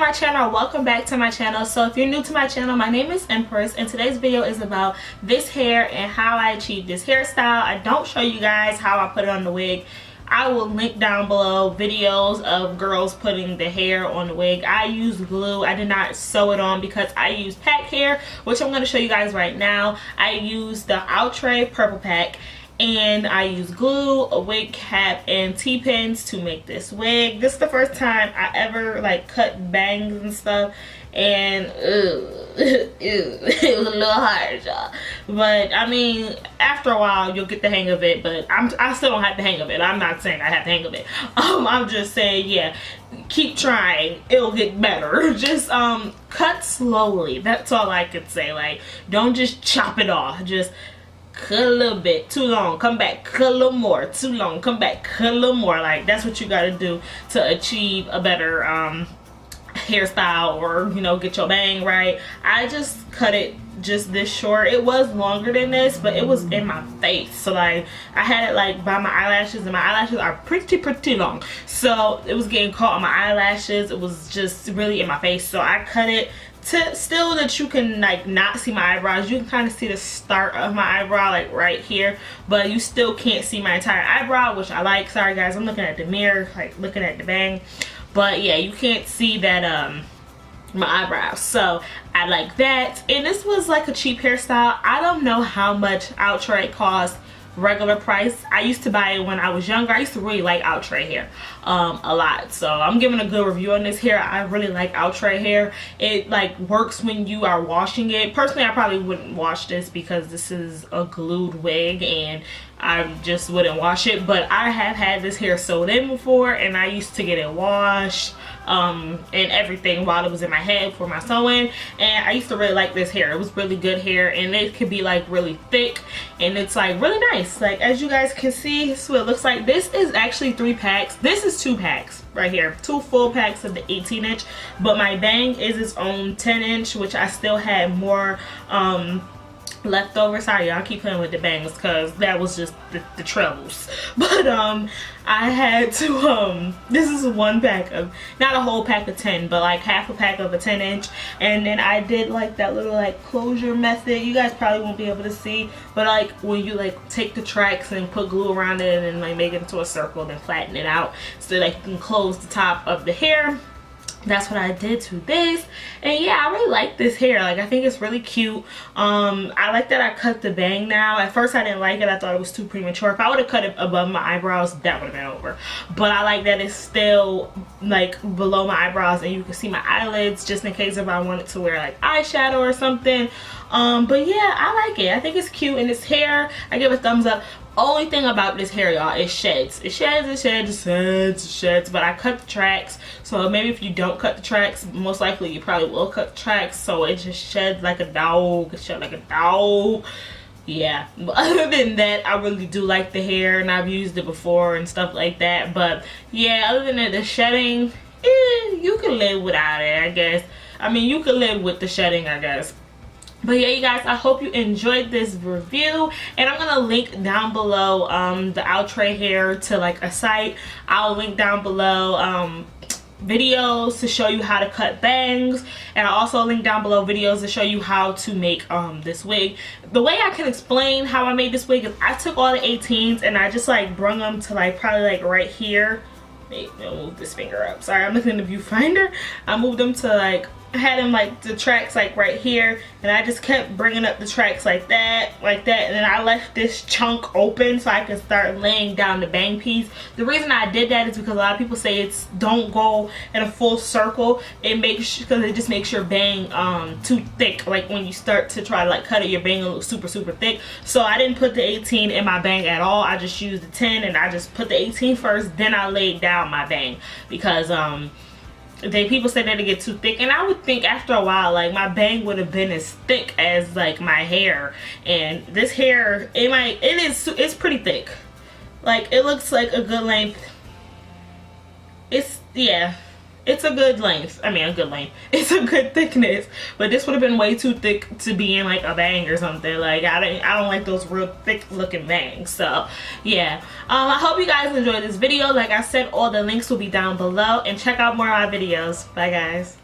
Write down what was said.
my channel, welcome back to my channel. So if you're new to my channel, my name is Empress and today's video is about this hair and how I achieved this hairstyle. I don't show you guys how I put it on the wig. I will link down below videos of girls putting the hair on the wig. I used glue. I did not sew it on because I used pack hair, which I'm going to show you guys right now. I used the Outre purple pack, and I used glue, a wig cap, and T-pins to make this wig. This is the first time I ever like cut bangs and stuff, and it was a little hard, y'all. But I mean, after a while you'll get the hang of it. But I still don't have the hang of it. I'm not saying I have the hang of it. I'm just saying, yeah, keep trying, it'll get better. Just cut slowly. That's all I could say. Like, don't just chop it off. Just cut a little bit, too long, come back, cut a little more, too long, come back, cut a little more. Like, that's what you gotta do to achieve a better hairstyle, or you know, get your bang right. I just cut it just this short. It was longer than this, but it was in my face, so like I had it like by my eyelashes, and my eyelashes are pretty long, so it was getting caught on my eyelashes. It was just really in my face, so I cut it to still that you can like not see my eyebrows. You can kind of see the start of my eyebrow like right here, but you still can't see my entire eyebrow, which I like. Sorry guys, I'm looking at the mirror, like looking at the bang, but yeah, you can't see that my eyebrows, so I like that. And this was like a cheap hairstyle. I don't know how much Outre cost regular price. I used to buy it when I was younger. I used to really like Outre hair a lot, so I'm giving a good review on this hair. I really like Outre hair. It like works when you are washing it. Personally, I probably wouldn't wash this because this is a glued wig and I just wouldn't wash it, but I have had this hair sewed in before, and I used to get it washed and everything while it was in my head for my sewing, and I used to really like this hair. It was really good hair, and it could be like really thick, and it's like really nice. Like, as you guys can see, this is what it looks like. This is actually 3 packs. This is 2 packs right here, 2 full packs of the 18-inch, but my bang is its own 10-inch, which I still had more left over. Sorry y'all, I keep playing with the bangs because that was just the trebles. But I had to this is 1 pack of, not a whole pack of 10, but like half a pack of a 10-inch, and then I did like that little like closure method. You guys probably won't be able to see, but like when you like take the tracks and put glue around it and like make it into a circle, then flatten it out so that you can close the top of the hair. That's what I did to this, and yeah, I really like this hair. Like, I think it's really cute. I like that I cut the bang now. At first I didn't like it. I thought it was too premature. If I would have cut it above my eyebrows, that would have been over, but I like that it's still like below my eyebrows and you can see my eyelids, just in case if I wanted to wear like eyeshadow or something. But yeah, I like it. I think it's cute, and this hair, I give a thumbs up. Only thing about this hair, y'all, it sheds. It sheds, it sheds, it sheds, it sheds. But I cut the tracks, so maybe if you don't cut the tracks, most likely you probably will cut the tracks, so it just sheds like a dog. It shed like a dog. Yeah, but other than that, I really do like the hair, and I've used it before and stuff like that. But yeah, other than that, the shedding, you can live without it, I guess. I mean, you can live with the shedding, I guess. But yeah, you guys, I hope you enjoyed this review, and I'm gonna link down below the Outre hair to like a site. I'll link down below videos to show you how to cut bangs, and I'll also link down below videos to show you how to make this wig. The way I can explain how I made this wig is I took all the 18s and I just like brung them to like probably like right here. Wait, I'll move this finger up. Sorry, I'm looking in the viewfinder. I moved them to like, I had them like the tracks like right here, and I just kept bringing up the tracks like that, and then I left this chunk open so I could start laying down the bang piece. The reason I did that is because a lot of people say it's don't go in a full circle. It makes, because it just makes your bang too thick. Like when you start to try to like cut it, your bang will look super thick. So I didn't put the 18 in my bang at all. I just used the 10, and I just put the 18 first, then I laid down my bang, because people say that it get too thick, and I would think after a while like my bang would have been as thick as like my hair, and this hair, it's pretty thick. Like, it looks like a good length. Yeah, it's a good length. I mean, a good length. It's a good thickness, but this would have been way too thick to be in like a bang or something. Like, I don't like those real thick looking bangs. So yeah, I hope you guys enjoyed this video. Like I said, all the links will be down below, and check out more of my videos. Bye guys.